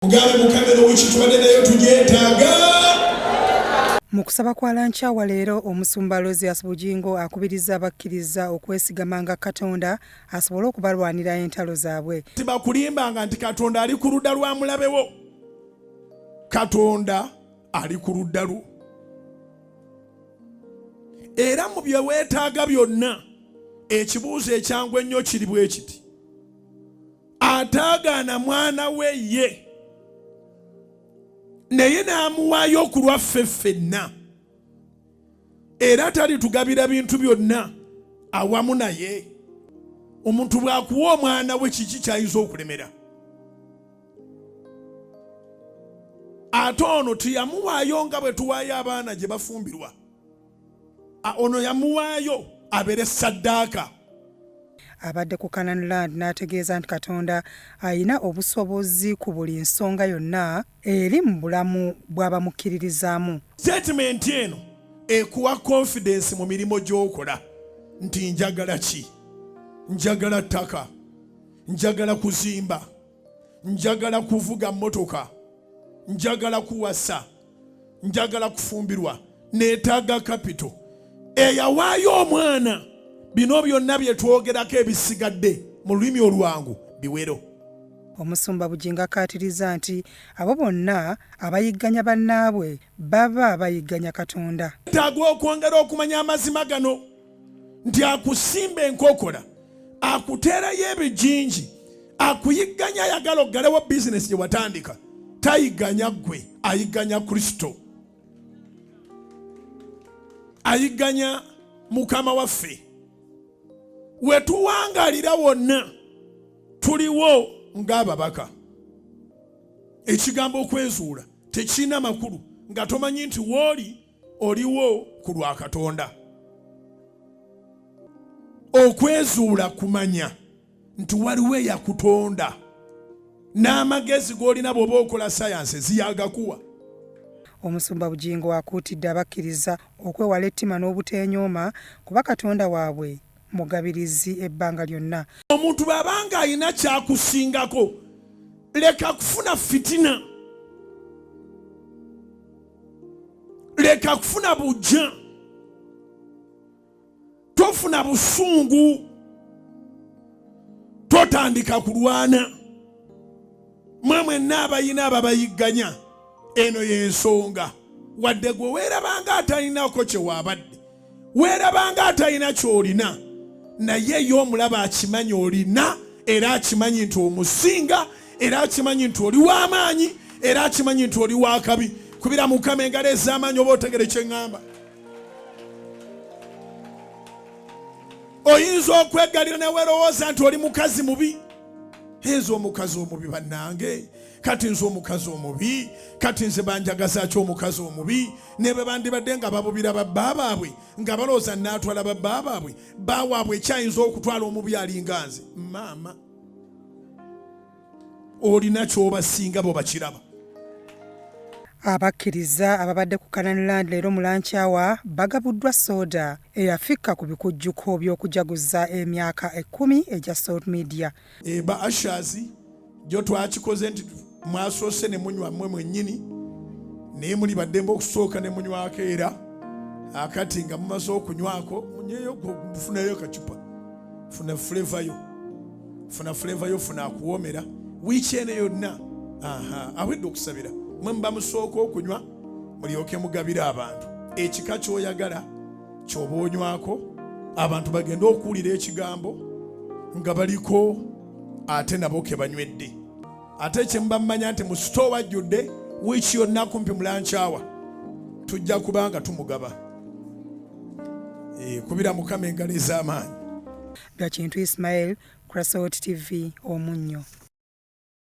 Mugambe mukamero w'ekitwale nayo tugyetaaga. Mu kusaba kwa Lanchawa leero omusumba Rosias Bujingo akubiriza abakkiriza okwesigamanga Katonda asobole okubalwanira entalo zaabwe. Tibakulimbanga nti Katonda ali ku ludda lwa mulabewo. Katonda ali ku ludda lwo. Era mu bye weetaaga byonna ekibuuzo ekyangu ennyo kiri bwe kiti. Ataagaana mwana we ye. Naye n'amuwaayo ku lwaffe ffenna. Era talitugabira bintu byonna awamu naye. Omuntu bw'akuwa omwana we kiki ky'ayinza okulemera? Ate ono teyamuwaayo nga bwe tuwaayo abaana gye bafumbirwa. Ono yamuwaayo abeere ssaddaaka. Abadde ku Canaan Land n'ategeeza nti Katonda ayina obusobozi ku buli nsonga yonna eri mu bulamu bw'abamukkiririzaamu. Statement eno ekuwa confidence mu mirimo gy'okola nti njagala ki? Njagala ttaka, njagala kuzimba, njagala kuvuga mmotoka, njagala kuwasa, njagala kufumbirwa, neetaaga kapito. Eyawaayo omwana bino byonna bye twogerako ebisigadde mu lulimi olwangu biwero. Omusumba Bujingo akaatiriza nti abo bonna abayigganya bannaabwe baba bayigganya Katonda. Tagwa okwongera okumanya amazima gano nti akusimba enkokola, akuteerayo ebijinji, akuyigganya ayagala oggalewo bizinesi gye watandika. Tayigganya ggwe, ayigganya Kristo. Ayigganya Mukama waffe. Wetuwangalira wonna tuliwo ng'ababaka. Ekigambo okwezuula tekirina makulu nga tomanyi nti wooli oliwo ku lwa Katonda. Okwezuula kumanya nti waliwo eyakutonda n'amagezi g'olina bw'oba okola sayansi ziyagakuwa. Omusumba Bujingo akuutidde abakkiriza okwewala ettima n'obuteenyooma kuba Katonda waabwe mugabirizi ebbanga lyonna. Omuntu bw'abanga alina kyakusingako leka kufuna fitina, leka kufuna bujja, tofuna busungu, totandika kulwana. Mwe mwenna abayina ababayigganya eno y'ensonga. Wadde gwe weerabanga atalinako kye waabadde, weerabanga atalina ky'olina, naye ye omulaba akimanyi olina, era akimanyi nti omusinga, era akimanyi nti oli w'amaanyi, era akimanyi nti oli w'akabi. Kubira Mukama engalo ez'amaanyi oba otegere kye ŋŋamba. Oyinza okwegalira ne weerowooza nti oli mukazi mubi. Ezo omukazi omubi bannange, kati nze omukazi omubi, kati nze banjagaza ki omukazi omubi? Ne bwe bandibadde nga babubira babba baabwe, nga balooza n'atwala babba baabwe, baawaabwe ekyayinza okutwala omubi alinga nze. Maama, olina ky'obasinga bo bakiraba. Abakkiriza ababadde ku Canaan Land leero mu Lanchawa bagabuddwa soda eyafikka ku bikujjuko by'okujaguza emyaka 10 egya Salt Media. Ba ashazi gyo twakikoze nti mwasoose ne munywa mmwe mwennyini, naye muli baddembe okusooka ne munywako era akati nga mumaze okunywako munyeyo mufunayo kacupa, funa flavor yo, funa akuwoomera wiiki eno yonna. Awedde okusabira mwe muba musooka okunywa mulyoke mugabire abantu ekika ky'oyagala ky'oba onywako, abantu bagenda okuwulira ekigambo nga baliko ate nabo ke banywedde. Ate kye muba mumanya nti mu sitoowa wajjudde wiiki yonna kumpi mu Lanchawa tujja kubanga tumugaba. Kubira Mukama engalo ez'amaanyi. Byakintu Ismail, Salt TV, Omunnyo.